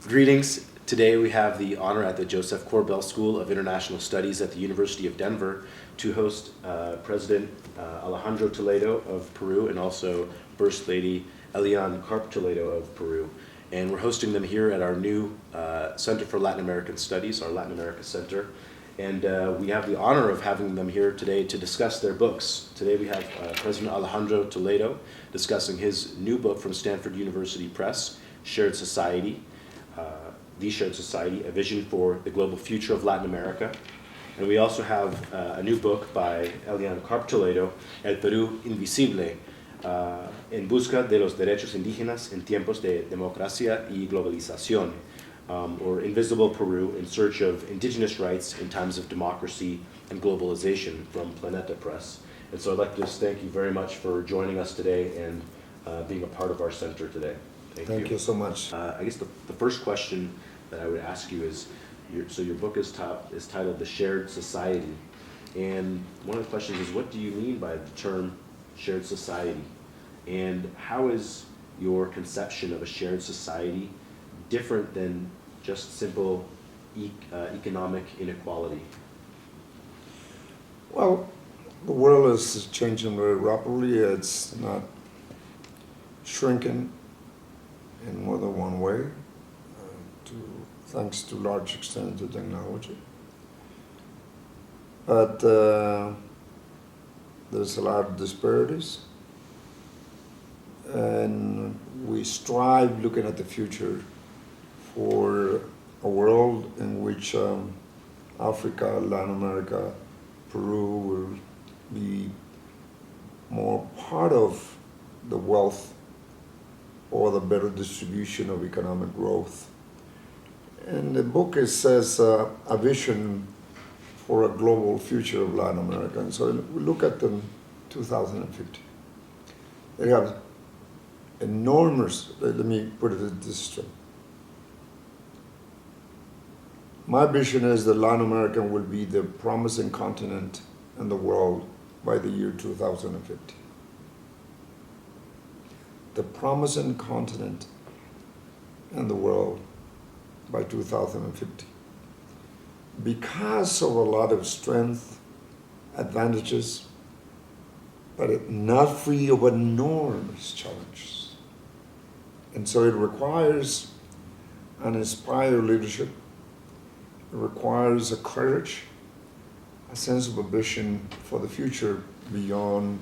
Greetings. Today we have the honor at the Josef Korbel School of International Studies at the University of Denver to host President Alejandro Toledo of Peru and also First Lady Elaine Karp-Toledo of Peru. And we're hosting them here at our new Center for Latin American Studies, our Latin America Center. And we have the honor of having them here today to discuss their books. Today we have President Alejandro Toledo discussing his new book from Stanford University Press, Shared Society, The Shared Society, A Vision for the Global Future of Latin America. And we also have a new book by Elaine Karp-Toledo, El Perú Invisible, En Busca de los Derechos Indígenas en Tiempos de Democracia y Globalización, or Invisible Peru, in Search of Indigenous Rights in Times of Democracy and Globalization, from Planeta Press. And so I'd like to just thank you very much for joining us today and being a part of our center today. Thank you so much. I guess the first question that I would ask you is, your book is titled The Shared Society, and one of the questions is, what do you mean by the term shared society, and how is your conception of a shared society different than just simple economic inequality? Well, the world is changing very rapidly. It's not shrinking in more than one way, thanks to large extent to technology. But there's a lot of disparities, and we strive, looking at the future, for a world in which Africa, Latin America, Peru will be more part of the wealth or the better distribution of economic growth. And the book says a vision for a global future of Latin America. And so we look at them 2050. They have enormous, let me put it this way. My vision is that Latin America will be the promising continent in the world by the year 2050. The promising continent in the world by 2050. Because of a lot of strength, advantages, but not free of enormous challenges. And so it requires an inspired leadership. It requires a courage, a sense of ambition for the future beyond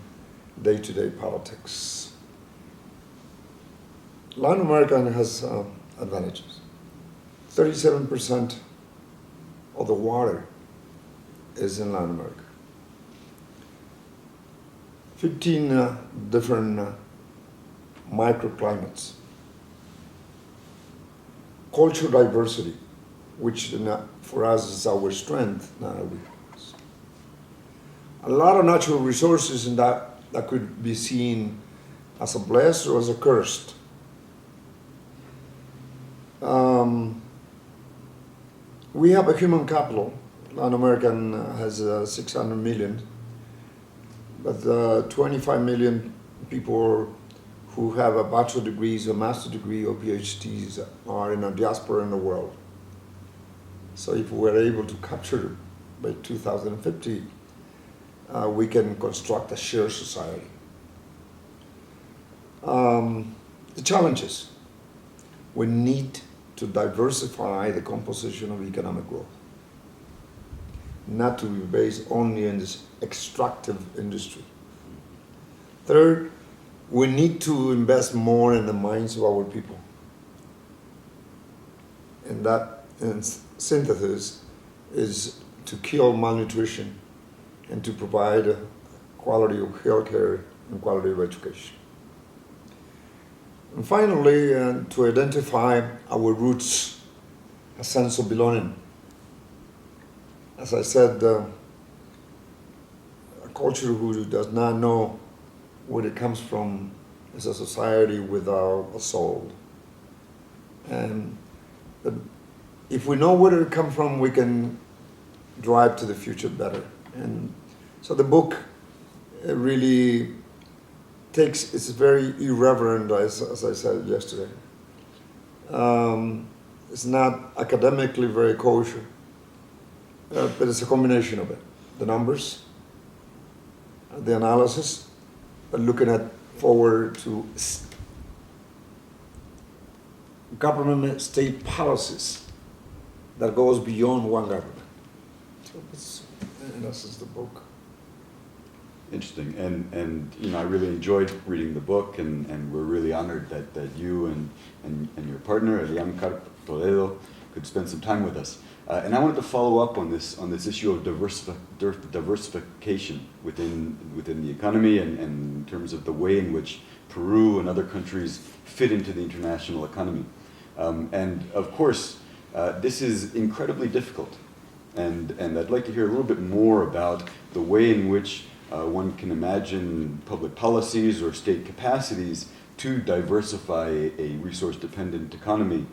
day-to-day politics. Latin America has advantages. 37% of the water is in Latin America. 15 different microclimates. Cultural diversity, which for us is our strength, not our weakness. A lot of natural resources in that could be seen as a blessed or as a cursed. We have a human capital. Latin America has 600 million, but 25 million people who have a bachelor degrees, a master degree, or PhDs are in a diaspora in the world. So if we are able to capture by 2050, we can construct a shared society. The challenges. We need to diversify the composition of economic growth, not to be based only in this extractive industry. Third, we need to invest more in the minds of our people. And that, in synthesis, is to kill malnutrition and to provide quality of healthcare and quality of education. And finally, to identify our roots, a sense of belonging. As I said, a culture who does not know where it comes from is a society without a soul. And if we know where it comes from, we can drive to the future better. And so the book really it's very irreverent, as I said yesterday. It's not academically very kosher, but it's a combination of it. The numbers, the analysis, but looking at forward to government state policies that goes beyond one government. So it's, in essence, the book. Interesting, and you know, I really enjoyed reading the book, and we're really honored that you and your partner Elaine Karp-Toledo could spend some time with us. And I wanted to follow up on this issue of diversification within the economy, and in terms of the way in which Peru and other countries fit into the international economy. And of course, this is incredibly difficult, and I'd like to hear a little bit more about the way in which one can imagine public policies or state capacities to diversify a resource-dependent economy,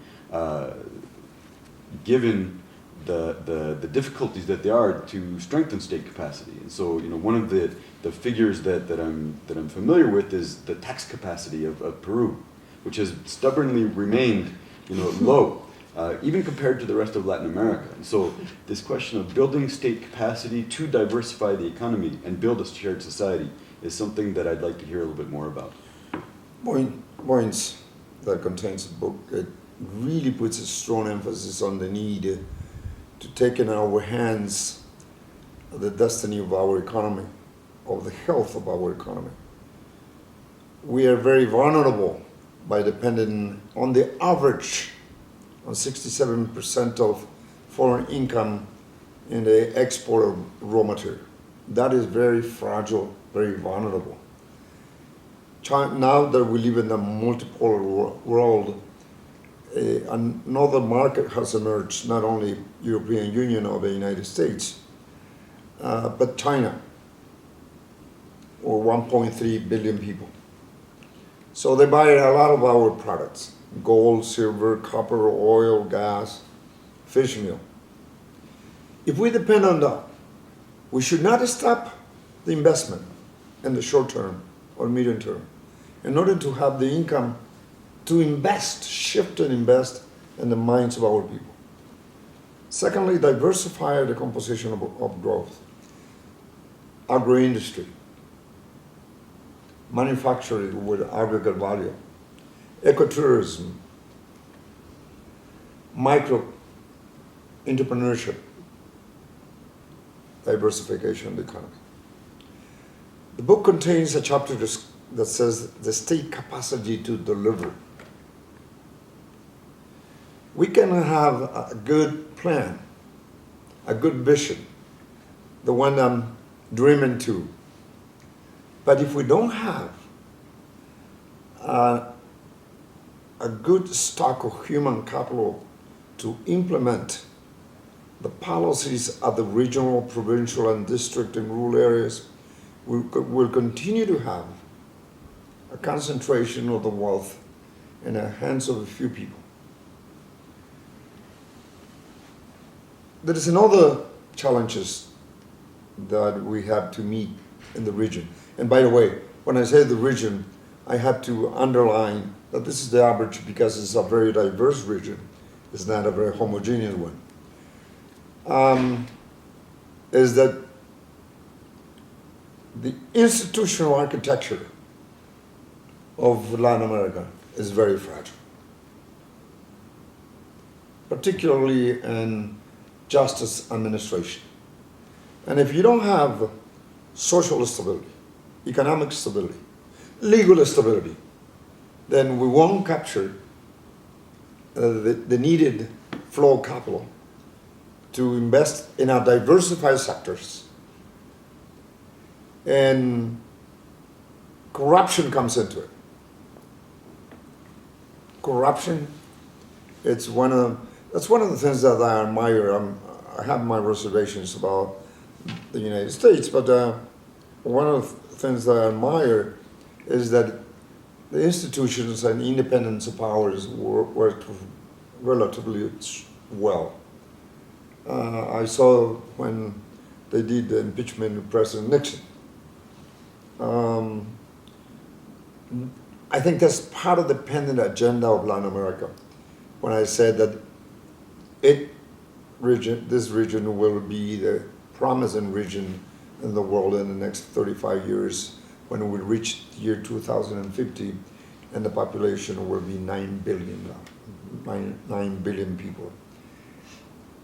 given the difficulties that there are to strengthen state capacity. And so, you know, one of the figures that I'm familiar with is the tax capacity of Peru, which has stubbornly remained, you know, low. Even compared to the rest of Latin America. And so this question of building state capacity to diversify the economy and build a shared society is something that I'd like to hear a little bit more about. Points that contains the book, it really puts a strong emphasis on the need to take in our hands the destiny of our economy, of the health of our economy. We are very vulnerable by depending on the average on 67% of foreign income in the export of raw material. That is very fragile, very vulnerable. Now that we live in a multipolar world, another market has emerged, not only European Union or the United States, but China, or 1.3 billion people. So they buy a lot of our products. Gold, silver, copper, oil, gas, fish meal. If we depend on that, we should not stop the investment in the short term or medium term in order to have the income to invest, shift and invest in the minds of our people. Secondly, diversify the composition of growth. Agro-industry, manufacturing with aggregate value, ecotourism, micro entrepreneurship, diversification of the economy. The book contains a chapter that says the state capacity to deliver. We can have a good plan, a good vision, the one I'm dreaming to. But if we don't have a good stock of human capital to implement the policies at the regional, provincial, and district and rural areas, we'll continue to have a concentration of the wealth in the hands of a few people. There is another challenges that we have to meet in the region. And by the way, when I say the region, I have to underline that this is the average because it's a very diverse region. It's not a very homogeneous one. Is that the institutional architecture of Latin America is very fragile, particularly in justice administration. And if you don't have social stability, economic stability, legal stability, then we won't capture the needed flow of capital to invest in our diversified sectors. And corruption comes into it. Corruption, that's one of the things that I admire. I have my reservations about the United States, but one of the things that I admire is that the institutions and independence of powers worked relatively well. I saw when they did the impeachment of President Nixon. I think that's part of the pendant agenda of Latin America. When I said that this region will be the promising region in the world in the next 35 years when we reach the year 2050 and the population will be 9 billion people.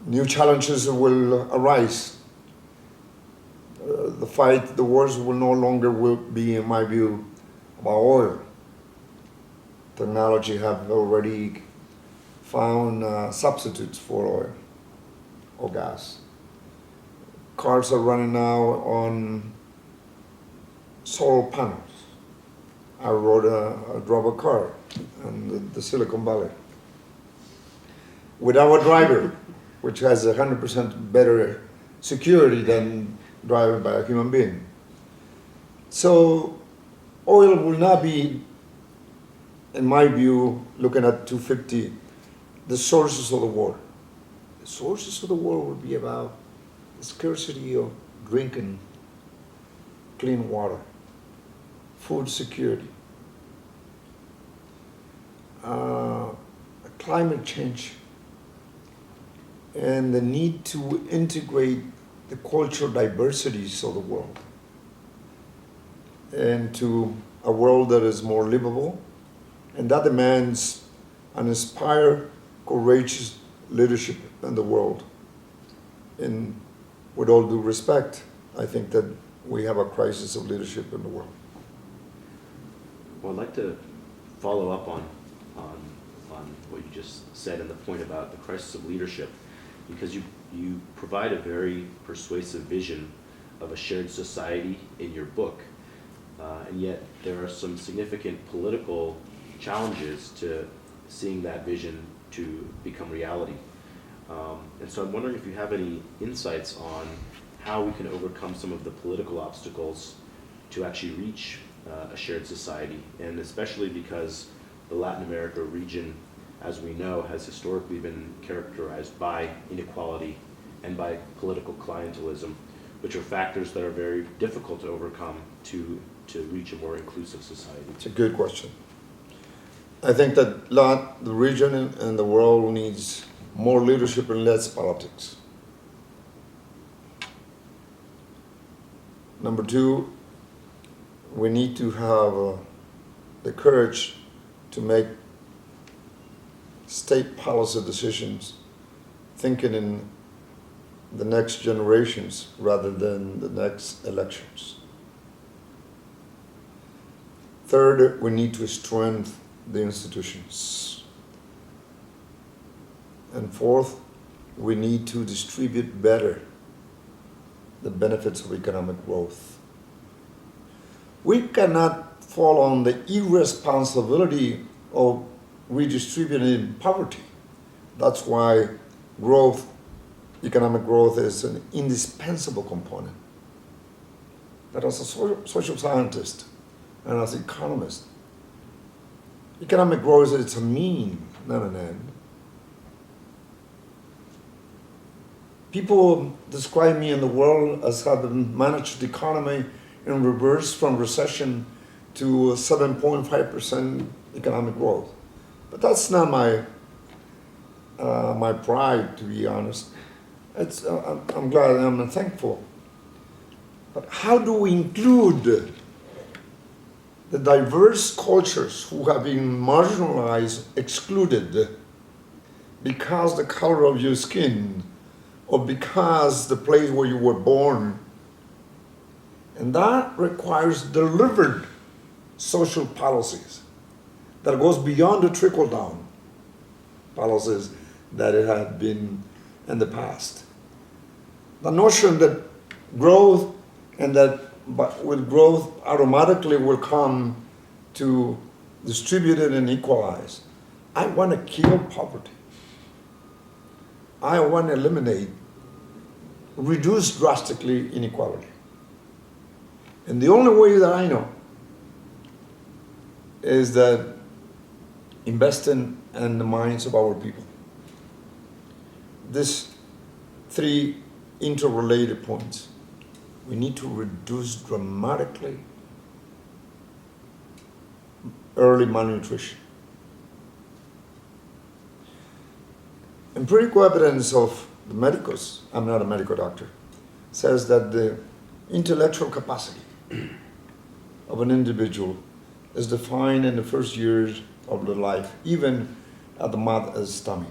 New challenges will arise. The wars will no longer be, in my view, about oil. Technology have already found substitutes for oil or gas. Cars are running now on solar panels. I drove a car in the Silicon Valley without a driver, which has 100% better security than driving by a human being. So oil will not be, in my view, looking at 250, the sources of the war. The sources of the war will be about the scarcity of drinking clean water, food security, climate change, and the need to integrate the cultural diversities of the world into a world that is more livable, and that demands an inspired, courageous leadership in the world. And with all due respect, I think that we have a crisis of leadership in the world. Well, I'd like to follow up on what you just said and the point about the crisis of leadership, because you provide a very persuasive vision of a shared society in your book, and yet there are some significant political challenges to seeing that vision to become reality. And so I'm wondering if you have any insights on how we can overcome some of the political obstacles to actually reach a shared society, and especially because the Latin America region, as we know, has historically been characterized by inequality and by political clientelism, which are factors that are very difficult to overcome to reach a more inclusive society. It's a good question. I think that the region and the world needs more leadership and less politics. Number two, we need to have the courage to make state policy decisions thinking in the next generations rather than the next elections. Third, we need to strengthen the institutions. And fourth, we need to distribute better the benefits of economic growth. We cannot fall on the irresponsibility of redistributing poverty. That's why economic growth is an indispensable component. But as a social scientist and as an economist, economic growth is a mean, not an end. People describe me in the world as having managed the economy in reverse from recession to 7.5% economic growth. But that's not my pride, to be honest. I'm glad and I'm thankful. But how do we include the diverse cultures who have been marginalized, excluded, because the color of your skin, or because the place where you were born? And that requires delivered social policies that goes beyond the trickle-down policies that it had been in the past. The notion that growth and that with growth automatically will come to distribute it and equalize. I want to kill poverty. I want to eliminate, reduce drastically inequality. And the only way that I know is that investing in the minds of our people. These three interrelated points. We need to reduce dramatically early malnutrition. empirical evidence of the medicos, I'm not a medical doctor, says that the intellectual capacity of an individual is defined in the first years of their life, even at the mother's tummy.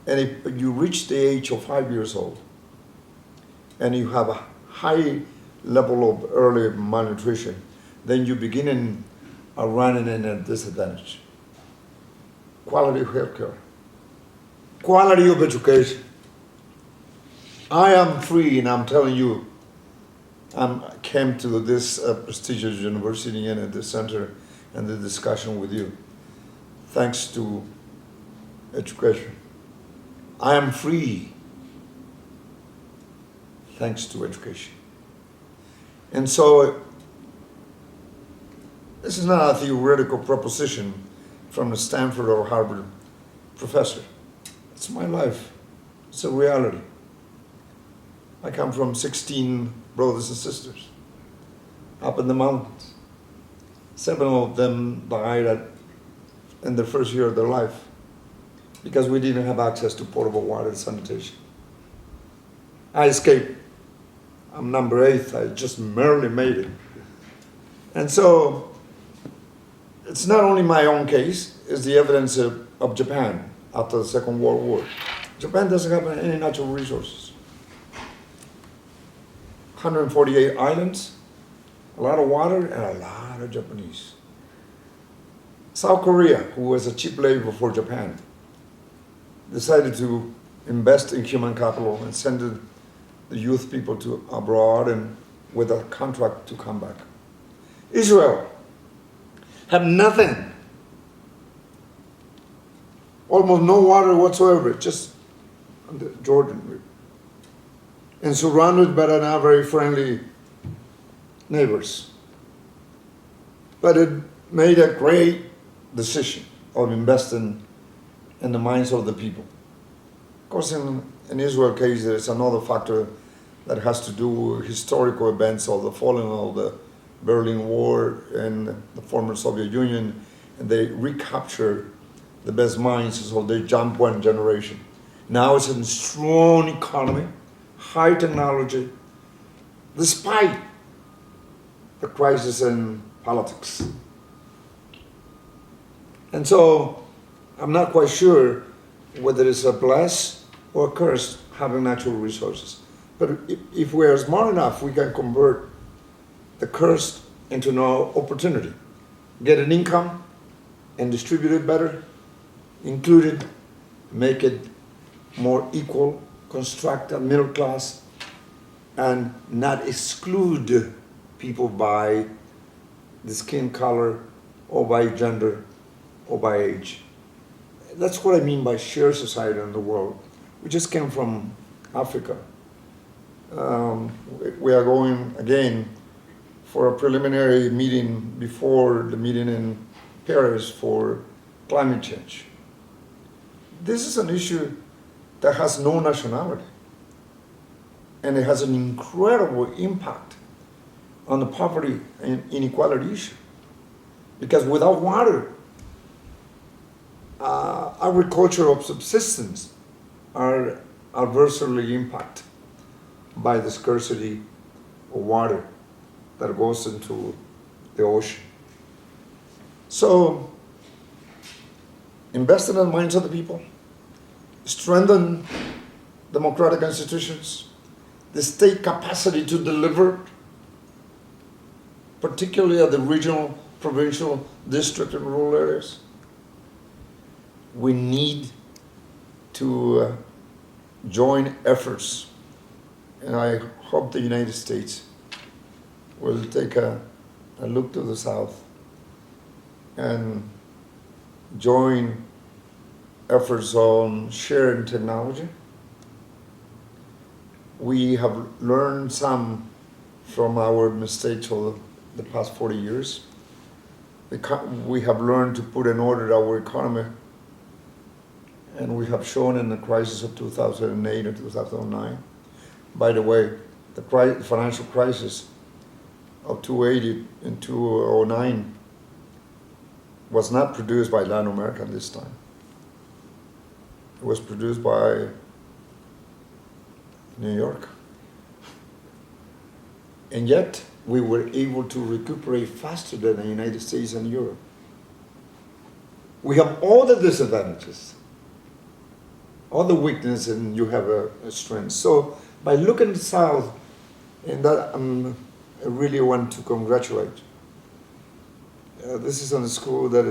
And if you reach the age of 5 years old and you have a high level of early malnutrition, then you begin running in a disadvantage. Quality of healthcare, quality of education. I am free, and I'm telling you, I came to this prestigious university and at the center and the discussion with you, thanks to education. I am free, thanks to education. And so, this is not a theoretical proposition from a Stanford or Harvard professor. It's my life. It's a reality. I come from 16 brothers and sisters up in the mountains. 7 of them died in the first year of their life because we didn't have access to potable water and sanitation. I escaped. I'm number 8. I just barely made it. And so, it's not only my own case, it's the evidence of Japan after the Second World War. Japan doesn't have any natural resources. 148 islands, a lot of water, and a lot of Japanese. South Korea, who was a cheap labor for Japan, decided to invest in human capital and send the youth people to abroad and with a contract to come back. Israel have nothing. Almost no water whatsoever, just on the Jordan River. And surrounded by not very friendly neighbors. But it made a great decision of investing in the minds of the people. Of course, in Israel case, there's another factor that has to do with historical events of the falling of the Berlin Wall and the former Soviet Union, and they recaptured the best minds, so they jumped one generation. Now it's a strong economy, high technology, despite the crisis in politics. And so I'm not quite sure whether it's a bless or a curse having natural resources. But if we are smart enough, we can convert the curse into an opportunity. Get an income and distribute it better, include it, make it more equal, construct a middle class, and not exclude people by the skin color or by gender or by age. That's what I mean by shared society in the world. We just came from Africa. We are going again for a preliminary meeting before the meeting in Paris for climate change. This is an issue that has no nationality, and it has an incredible impact on the poverty and inequality issue. Because without water, agriculture of subsistence are adversely impacted by the scarcity of water that goes into the ocean. So, invest in the minds of the people, strengthen democratic institutions, the state capacity to deliver, particularly at the regional, provincial, district, and rural areas. We need to join efforts, and I hope the United States will take a look to the South and join efforts on sharing technology. We have learned some from our mistakes over the past 40 years. We have learned to put in order our economy, and we have shown in the crisis of 2008 and 2009. By the way, the financial crisis of 2008 and 2009 was not produced by Latin America this time. It was produced by New York. And yet, we were able to recuperate faster than the United States and Europe. We have all the disadvantages, all the weakness, and you have a strength. So by looking south, and that I really want to congratulate. This is a school that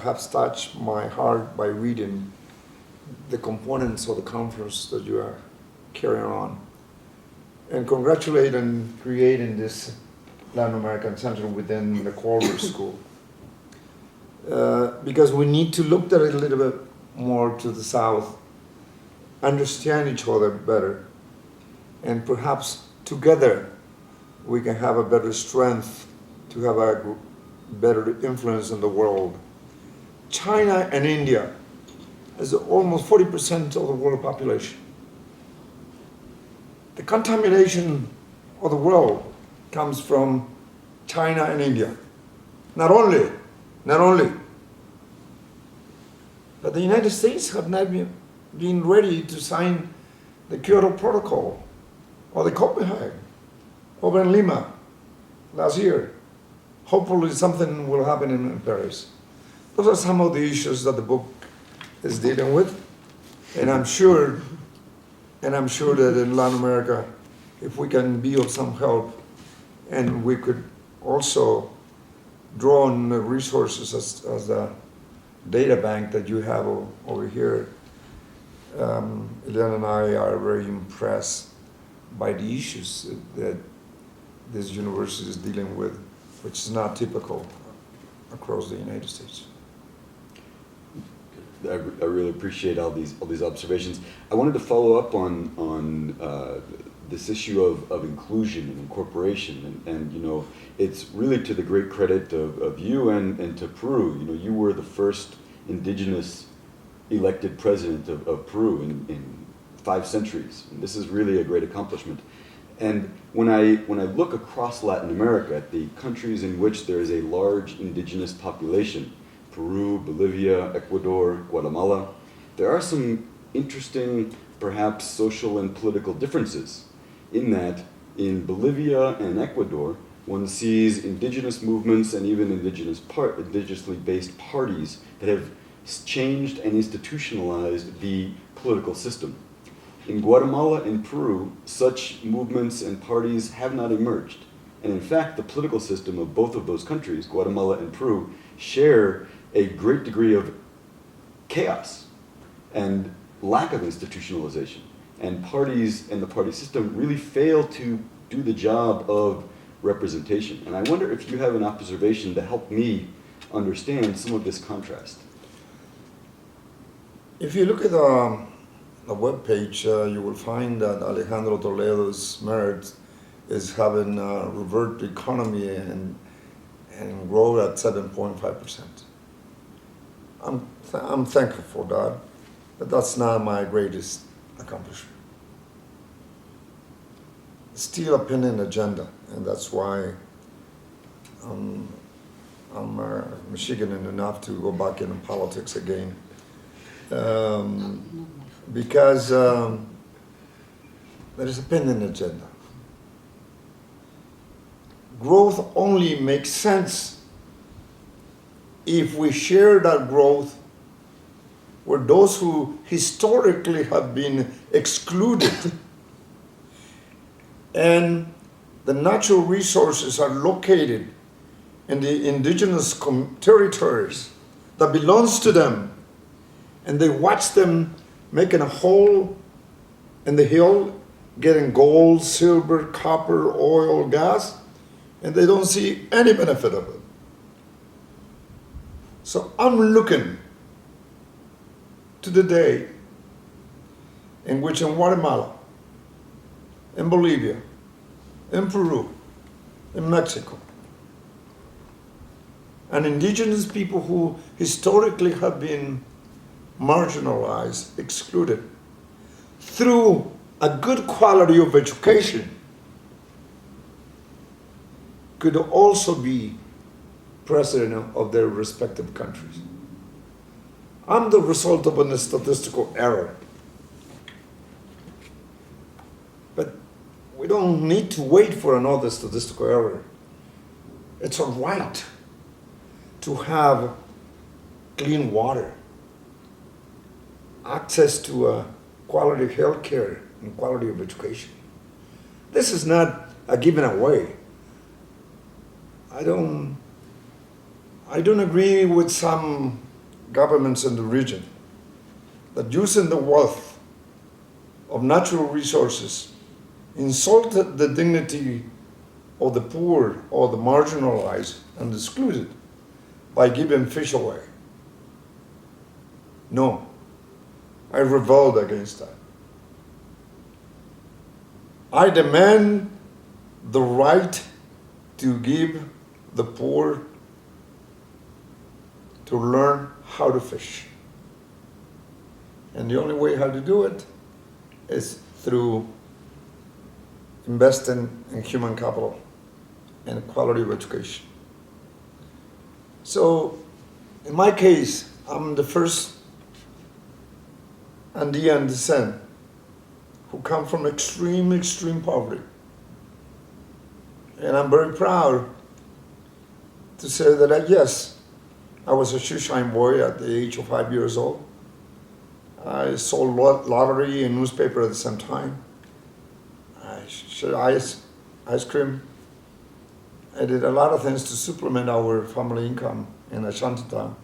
has touched my heart by reading the components of the conference that you are carrying on. And congratulate on creating this Latin American Center within the Korbel School. Because we need to look at it a little bit more to the south, understand each other better, and perhaps together we can have a better strength to have a better influence in the world. China and India is almost 40% of the world population. The contamination of the world comes from China and India. Not only, but the United States have not been ready to sign the Kyoto Protocol or the Copenhagen over in Lima last year. Hopefully something will happen in Paris. Those are some of the issues that the book is dealing with, and I'm sure that in Latin America, if we can be of some help, and we could also draw on the resources as the data bank that you have over here. Elaine and I are very impressed by the issues that this university is dealing with, which is not typical across the United States. I really appreciate all these observations. I wanted to follow up on this issue of inclusion and incorporation, and you know, it's really to the great credit of you and to Peru. You know, you were the first indigenous elected president of Peru in 5 centuries, and this is really a great accomplishment. And when I look across Latin America at the countries in which there is a large indigenous population, Peru, Bolivia, Ecuador, Guatemala, there are some interesting, perhaps social and political differences in that in Bolivia and Ecuador, one sees indigenous movements and even indigenously based parties that have changed and institutionalized the political system. In Guatemala and Peru, such movements and parties have not emerged. And in fact, the political system of both of those countries, Guatemala and Peru, share a great degree of chaos and lack of institutionalization. And parties and the party system really fail to do the job of representation. And I wonder if you have an observation to help me understand some of this contrast. If you look at the webpage, you will find that Alejandro Toledo's merit is having revert the economy and grow at 7.5%. I'm thankful for that, but that's not my greatest accomplishment. Still a pending agenda, and that's why I'm Michigan enough to go back into politics again. Because there is a pending agenda. Growth only makes sense if we share that growth with those who historically have been excluded, and the natural resources are located in the indigenous territories that belongs to them, and they watch them making a hole in the hill, getting gold, silver, copper, oil, gas, and they don't see any benefit of it. So I'm looking to the day in which in Guatemala, in Bolivia, in Peru, in Mexico, and indigenous people who historically have been marginalized, excluded, through a good quality of education, could also be president of their respective countries. I'm the result of a statistical error. But we don't need to wait for another statistical error. It's a right to have clean water, access to quality health care, and quality of education. This is not a given away. I don't agree with some governments in the region that using the wealth of natural resources insulted the dignity of the poor or the marginalized and excluded by giving fish away. No, I revolt against that. I demand the right to give the poor to learn how to fish. And the only way how to do it is through investing in human capital and quality of education. So, in my case, I'm the first Andean descent who come from extreme, extreme poverty. And I'm very proud to say that, yes, I was a shoeshine boy at the age of 5 years old. I sold lottery and newspaper at the same time. I shared ice cream. I did a lot of things to supplement our family income in Ashanti town.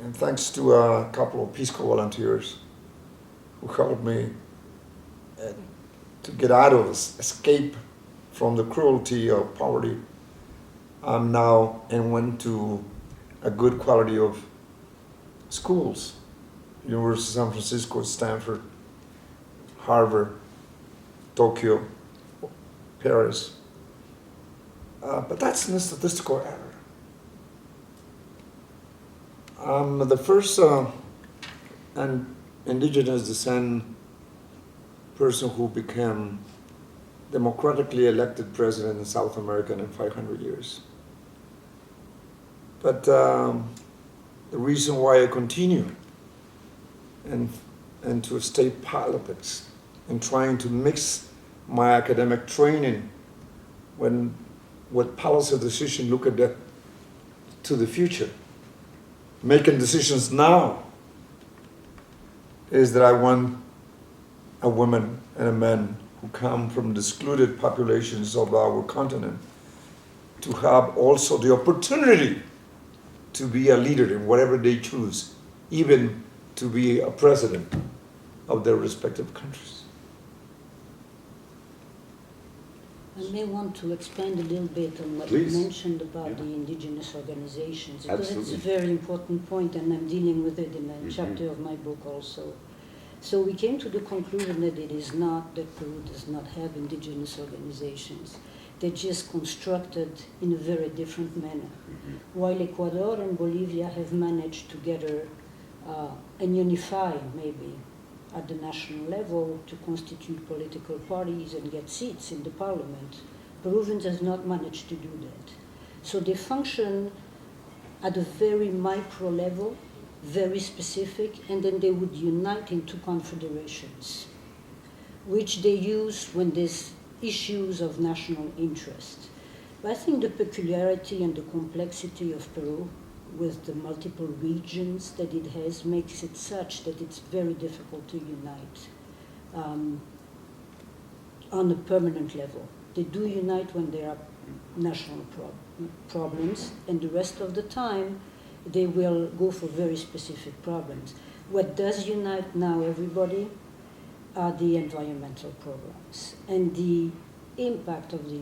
And thanks to a couple of Peace Corps volunteers who helped me to get out of escape from the cruelty of poverty, I'm now and went to a good quality of schools. University of San Francisco, Stanford, Harvard, Tokyo, Paris. But that's a statistical error. I'm the first indigenous descent person who became democratically elected president in South America in 500 years. But the reason why I continue and to state politics and trying to mix my academic training with policy decision look at that to the future, making decisions now, is that I want a woman and a man who come from the excluded populations of our continent to have also the opportunity to be a leader in whatever they choose, even to be a president of their respective countries. I may want to expand a little bit on what Please. you mentioned about the indigenous organizations, because Absolutely. it's a very important point, and I'm dealing with it in a chapter of my book also. So we came to the conclusion that it is not that Peru does not have indigenous organizations. They're just constructed in a very different manner. While Ecuador and Bolivia have managed together and unify, maybe, at the national level to constitute political parties and get seats in the parliament, Peruvians have not managed to do that. So they function at a very micro level, very specific, and then they would unite into confederations, which they use when there's issues of national interest. But I think the peculiarity and the complexity of Peru with the multiple regions that it has makes it such that it's very difficult to unite on a permanent level. They do unite when there are national problems, and the rest of the time they will go for very specific problems. What does unite now everybody are the environmental programs and the impact of the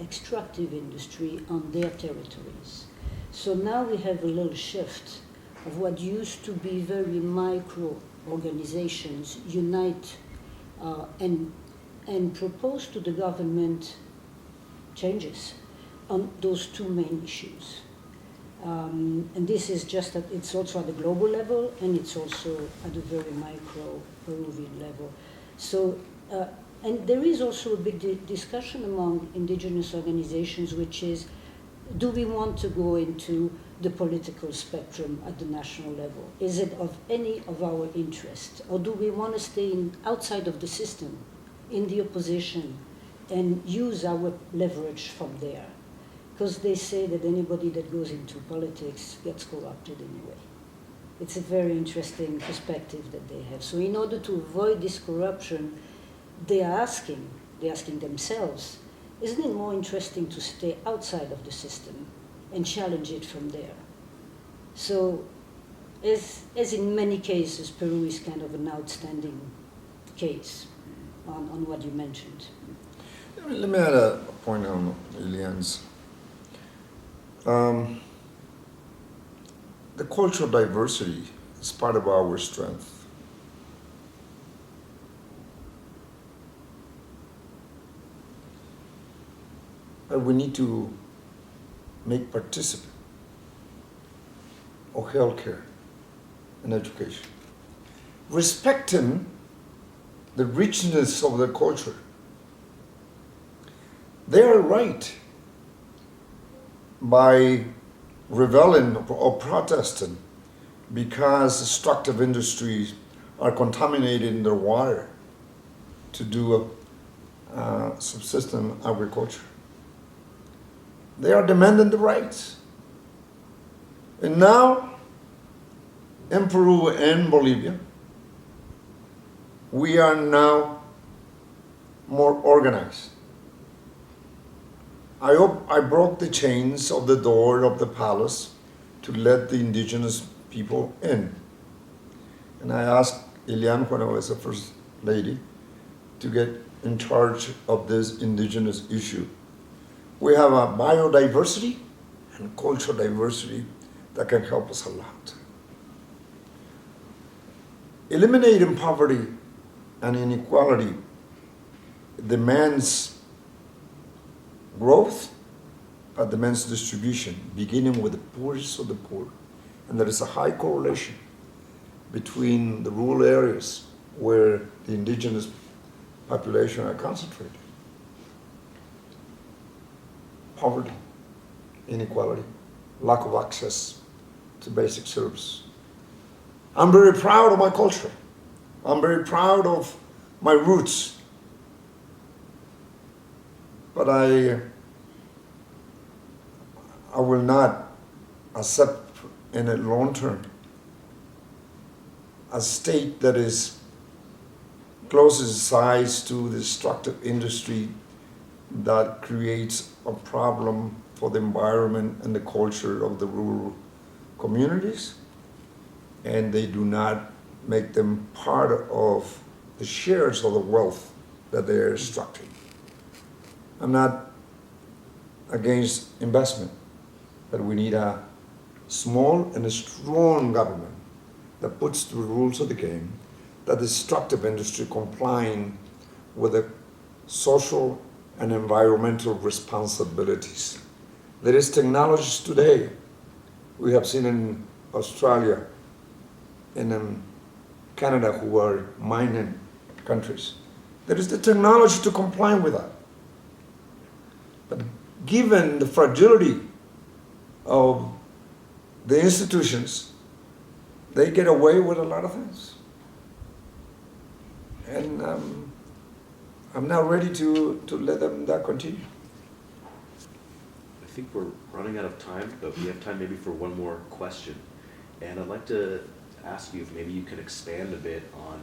extractive industry on their territories. So now we have a little shift of what used to be very micro organizations unite and propose to the government changes on those two main issues. And this is just that it's also at the global level, and it's also at a very micro Peruvian level. So, and there is also a big discussion among indigenous organizations, which is, do we want to go into the political spectrum at the national level? Is it of any of our interest? Or do we want to stay outside of the system, in the opposition, and use our leverage from there? Because they say that anybody that goes into politics gets corrupted anyway. It's a very interesting perspective that they have. So in order to avoid this corruption, they're asking themselves, isn't it more interesting to stay outside of the system and challenge it from there? So as in many cases, Peru is kind of an outstanding case on what you mentioned. Let me add a point on Eliane's. The cultural diversity is part of our strength. But we need to make participant of healthcare and education, respecting the richness of the culture. They are right by rebelling or protesting because extractive industries are contaminating their water to do a subsistence agriculture. They are demanding the rights. And now, in Peru and Bolivia, we are now more organized. I broke the chains of the door of the palace to let the indigenous people in. And I asked Ilian, when I was the First Lady, to get in charge of this indigenous issue. We have a biodiversity and cultural diversity that can help us a lot. Eliminating poverty and inequality demands growth, but demands distribution, beginning with the poorest of the poor. And there is a high correlation between the rural areas where the indigenous population are concentrated. Poverty, inequality, lack of access to basic service. I'm very proud of my culture. I'm very proud of my roots. But I will not accept in the long term a state that is closes its eyes to the extractive industry that creates a problem for the environment and the culture of the rural communities, and they do not make them part of the shares of the wealth that they are extracting. I'm not against investment, but we need a small and a strong government that puts the rules of the game, that the extractive industry complying with the social and environmental responsibilities. There is technologies today, we have seen in Australia and in Canada, who are mining countries. There is the technology to comply with that. But given the fragility of the institutions, they get away with a lot of things. And I'm not ready to let them that continue. I think we're running out of time, but we have time maybe for one more question. And I'd like to ask you if maybe you could expand a bit on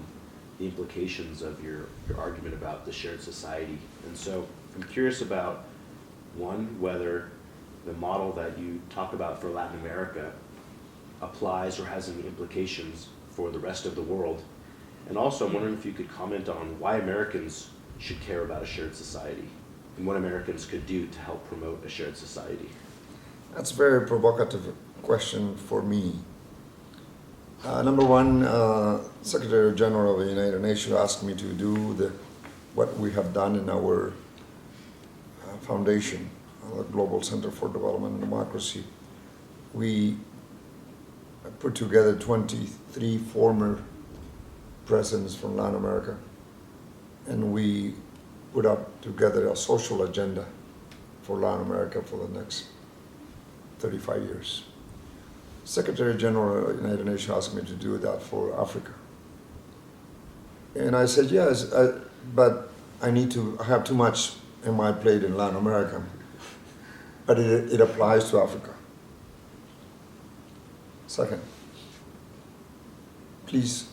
the implications of your argument about the shared society. And so I'm curious about, one, whether the model that you talk about for Latin America applies or has any implications for the rest of the world. And also, I'm wondering if you could comment on why Americans should care about a shared society and what Americans could do to help promote a shared society. That's a very provocative question for me. Number one, Secretary General of the United Nations asked me to do what we have done in our foundation, the Global Center for Development and Democracy. We put together 23 former presidents from Latin America, and we put up together a social agenda for Latin America for the next 35 years. Secretary General of the United Nations asked me to do that for Africa. And I said, yes, but I have too much in my plate in Latin America. But it applies to Africa. Second, please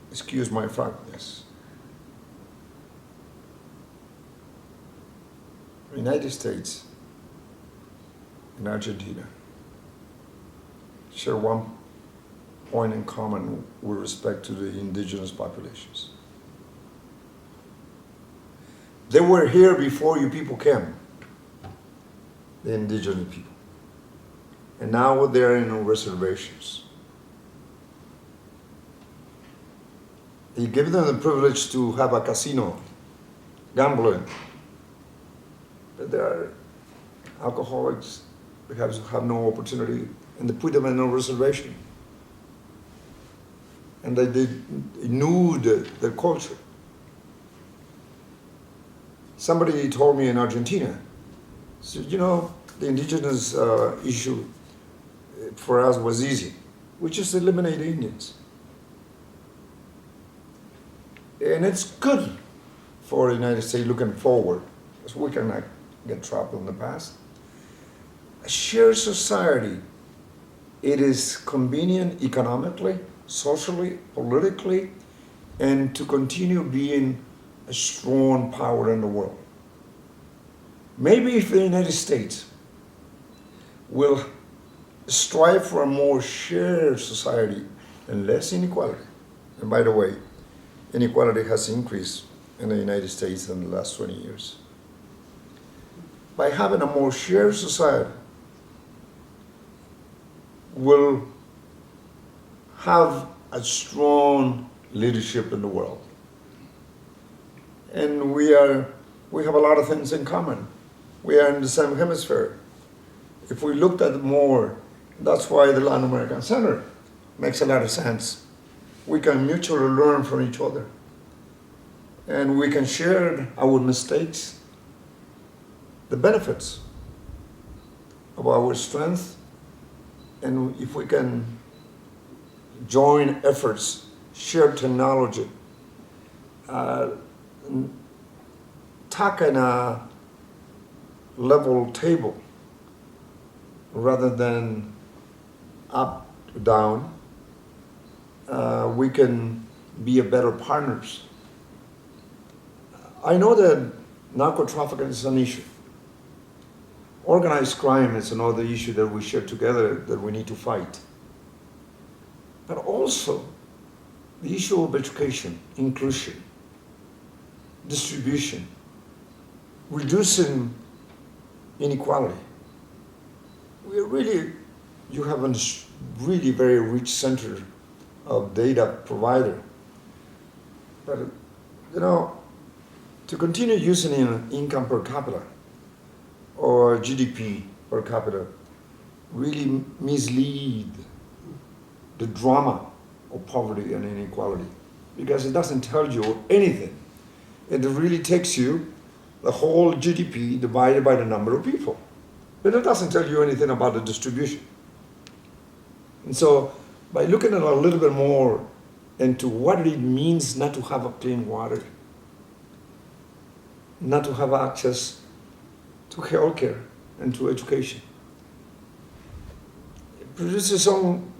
excuse my frankness. The United States and Argentina share one point in common with respect to the indigenous populations. They were here before you people came, the indigenous people. And now they're in reservations. You give them the privilege to have a casino, gambling, but they are alcoholics, they have no opportunity, and they put them in a reservation. And they knew the culture. Somebody told me in Argentina, said, you know, the indigenous issue for us was easy. We just eliminate Indians. And it's good for the United States looking forward, because we cannot get trapped in the past. A shared society, it is convenient economically, socially, politically, and to continue being a strong power in the world. Maybe if the United States will strive for a more shared society and less inequality, and by the way, inequality has increased in the United States in the last 20 years. By having a more shared society, will have a strong leadership in the world. And we have a lot of things in common. We are in the same hemisphere. If we looked at it more, that's why the Latin American Center makes a lot of sense. We can mutually learn from each other. And we can share our mistakes, the benefits of our strength, and if we can join efforts, share technology, talk in a level table rather than up to down, we can be a better partners. I know that narco-trafficking is an issue. Organized crime is another issue that we share together that we need to fight. But also, the issue of education, inclusion, distribution, reducing inequality. You have a really very rich center of data provider. But, you know, to continue using income per capita or GDP per capita really mislead the drama of poverty and inequality, because it doesn't tell you anything. It really takes you the whole GDP divided by the number of people, but it doesn't tell you anything about the distribution. And so by looking at a little bit more into what it means not to have a clean water, not to have access to healthcare and to education,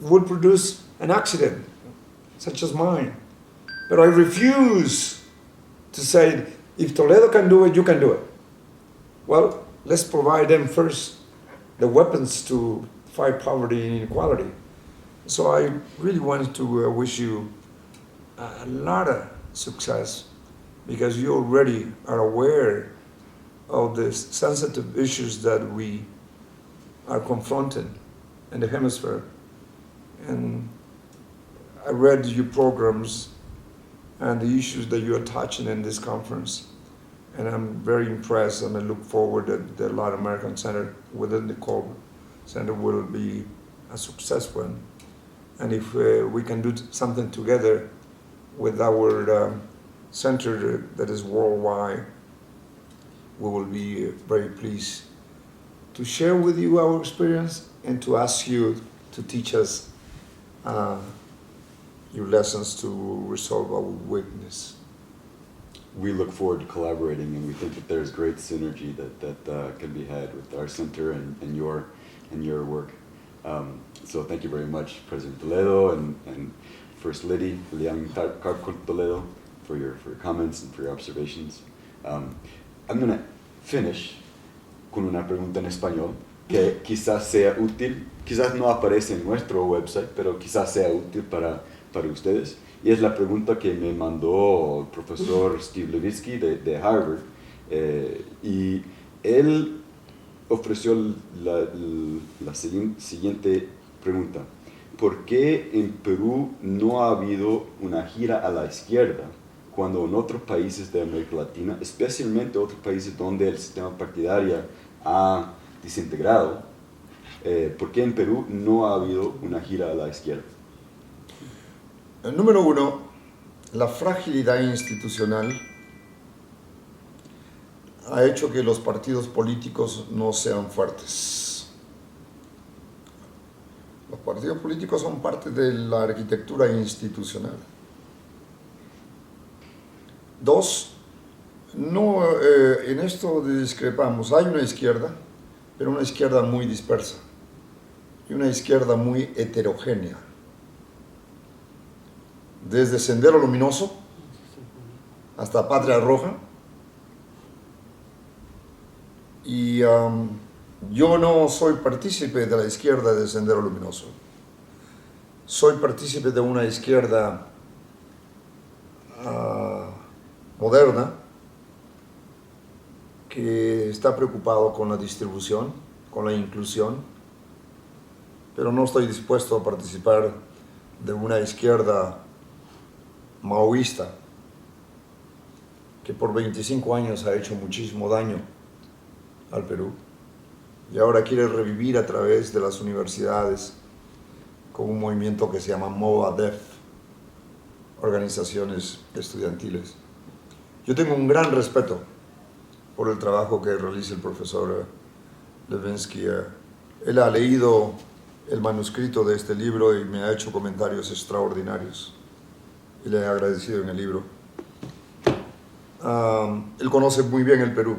would produce an accident, such as mine. But I refuse to say, if Toledo can do it, you can do it. Well, let's provide them first the weapons to fight poverty and inequality. So I really wanted to wish you a lot of success, because you already are aware of the sensitive issues that we are confronting in the hemisphere. And I read your programs and the issues that you're touching in this conference, and I'm very impressed, and I look forward that the Latin American Center within the Korbel Center will be a successful one. And if we can do something together with our center that is worldwide, we will be very pleased to share with you our experience and to ask you to teach us your lessons to resolve our weakness. We look forward to collaborating, and we think that there's great synergy that can be had with our center and your work. So thank you very much, President Toledo and First Lady Elaine Karp-Toledo, for your comments and for your observations. I'm going to finish con una pregunta en español que quizás sea útil, quizás no aparece en nuestro website, pero quizás sea útil para ustedes. Y es la pregunta que me mandó el profesor Steve Levitsky de Harvard. Y él ofreció la siguiente pregunta. ¿Por qué en Perú no ha habido una gira a la izquierda cuando en otros países de América Latina, especialmente otros países donde el sistema partidario ha desintegrado, ¿por qué en Perú no ha habido una gira a la izquierda? Número uno, la fragilidad institucional ha hecho que los partidos políticos no sean fuertes. Los partidos políticos son parte de la arquitectura institucional. Dos, en esto discrepamos. Hay una izquierda, pero una izquierda muy dispersa y una izquierda muy heterogénea. Desde Sendero Luminoso hasta Patria Roja. Y yo no soy partícipe de la izquierda de Sendero Luminoso. Soy partícipe de una izquierda moderna que está preocupado con la distribución, con la inclusión, pero no estoy dispuesto a participar de una izquierda maoísta que por 25 años ha hecho muchísimo daño al Perú y ahora quiere revivir a través de las universidades con un movimiento que se llama MOADEF, organizaciones estudiantiles. Yo tengo un gran respeto por el trabajo que realiza el profesor Levitsky. Él ha leído el manuscrito de este libro y me ha hecho comentarios extraordinarios y le he agradecido en el libro. Él conoce muy bien el Perú.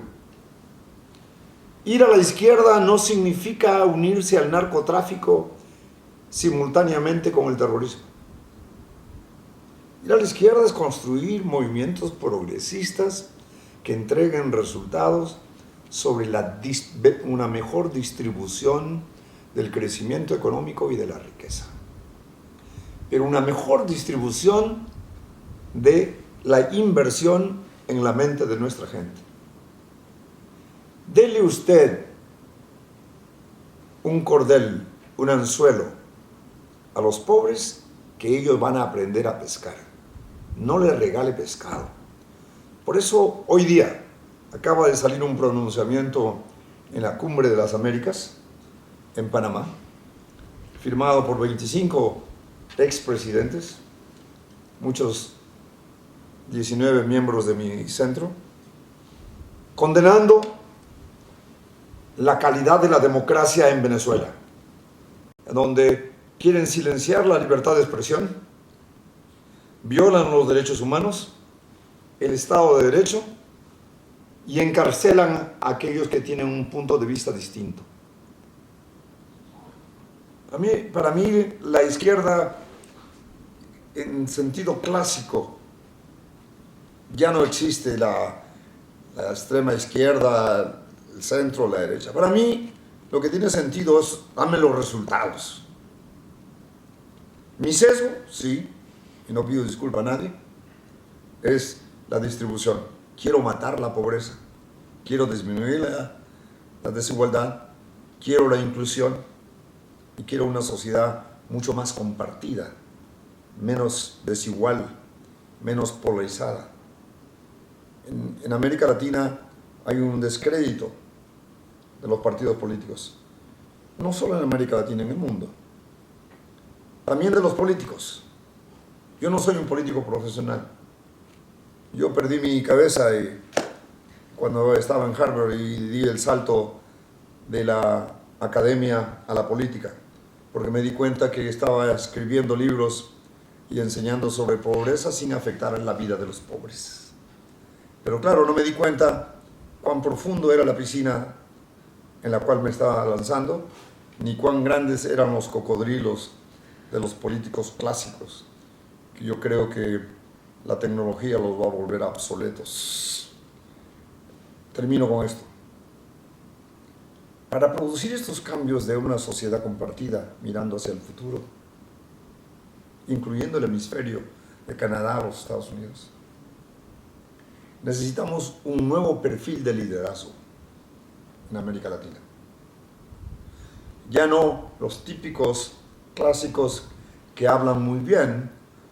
Ir a la izquierda no significa unirse al narcotráfico simultáneamente con el terrorismo. Ir a la izquierda es construir movimientos progresistas que entreguen resultados sobre una mejor distribución del crecimiento económico y de la riqueza. Pero una mejor distribución de la inversión en la mente de nuestra gente. Dele usted un cordel, un anzuelo a los pobres que ellos van a aprender a pescar. No les regale pescado. Por eso hoy día acaba de salir un pronunciamiento en la Cumbre de las Américas en Panamá, firmado por 25 expresidentes, muchos 19 miembros de mi centro, condenando la calidad de la democracia en Venezuela, donde quieren silenciar la libertad de expresión, violan los derechos humanos, el Estado de Derecho y encarcelan a aquellos que tienen un punto de vista distinto. Para mí, la izquierda, en sentido clásico, ya no existe la extrema izquierda, el centro, la derecha. Para mí, lo que tiene sentido es, dame los resultados. Mi sesgo, sí, y no pido disculpa a nadie, es la distribución. Quiero matar la pobreza, quiero disminuir la desigualdad, quiero la inclusión y quiero una sociedad mucho más compartida, menos desigual, menos polarizada. En América Latina hay un descrédito de los partidos políticos, no solo en América Latina, en el mundo, también de los políticos. Yo no soy un político profesional. Yo perdí mi cabeza cuando estaba en Harvard y di el salto de la academia a la política. porque me di cuenta que estaba escribiendo libros y enseñando sobre pobreza sin afectar en la vida de los pobres. Pero claro, no me di cuenta cuán profundo era la piscina en la cual me estaba lanzando, ni cuán grandes eran los cocodrilos de los políticos clásicos, que yo creo que la tecnología los va a volver obsoletos. Termino con esto. Para producir estos cambios de una sociedad compartida, mirando hacia el futuro, incluyendo el hemisferio de Canadá a los Estados Unidos, necesitamos un nuevo perfil de liderazgo en América Latina. Ya no los típicos clásicos que hablan muy bien,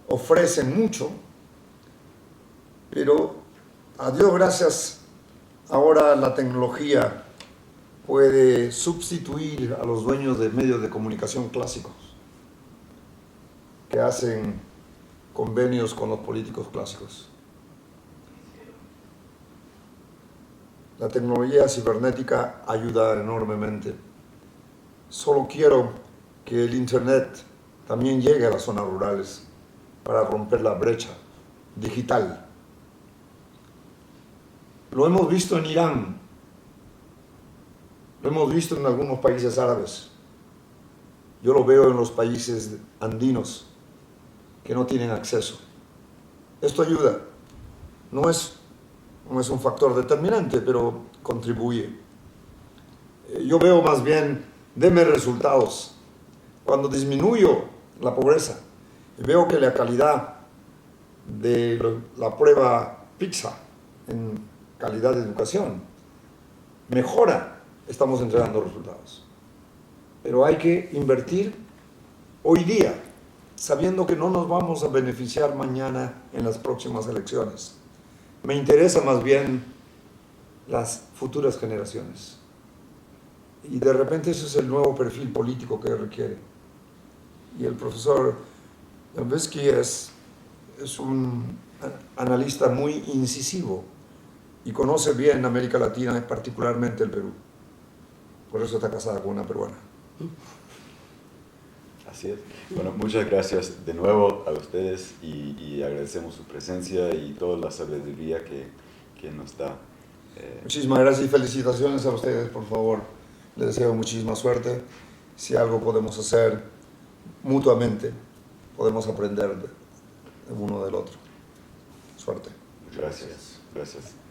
ofrecen mucho, pero a Dios gracias, ahora la tecnología puede sustituir a los dueños de medios de comunicación clásicos que hacen convenios con los políticos clásicos. La tecnología cibernética ayuda enormemente. Solo quiero que el Internet también llegue a las zonas rurales para romper la brecha digital. Lo hemos visto en Irán, lo hemos visto en algunos países árabes. Yo lo veo en los países andinos que no tienen acceso. Esto ayuda. No es un factor determinante, pero contribuye. Yo veo más bien, deme resultados. Cuando disminuyo la pobreza y veo que la calidad de la prueba PISA en calidad de educación mejora, estamos entregando resultados. Pero hay que invertir hoy día, sabiendo que no nos vamos a beneficiar mañana en las próximas elecciones. Me interesa más bien las futuras generaciones. Y de repente ese es el nuevo perfil político que requiere. Y el profesor Lembesky es un analista muy incisivo y conoce bien América Latina, particularmente el Perú. Por eso está casada con una peruana. Así es. Bueno, muchas gracias de nuevo a ustedes y agradecemos su presencia y toda la sabiduría que nos da. Muchísimas gracias y felicitaciones a ustedes, por favor. Les deseo muchísima suerte. Si algo podemos hacer mutuamente, podemos aprender de uno del otro. Suerte. Gracias. Gracias.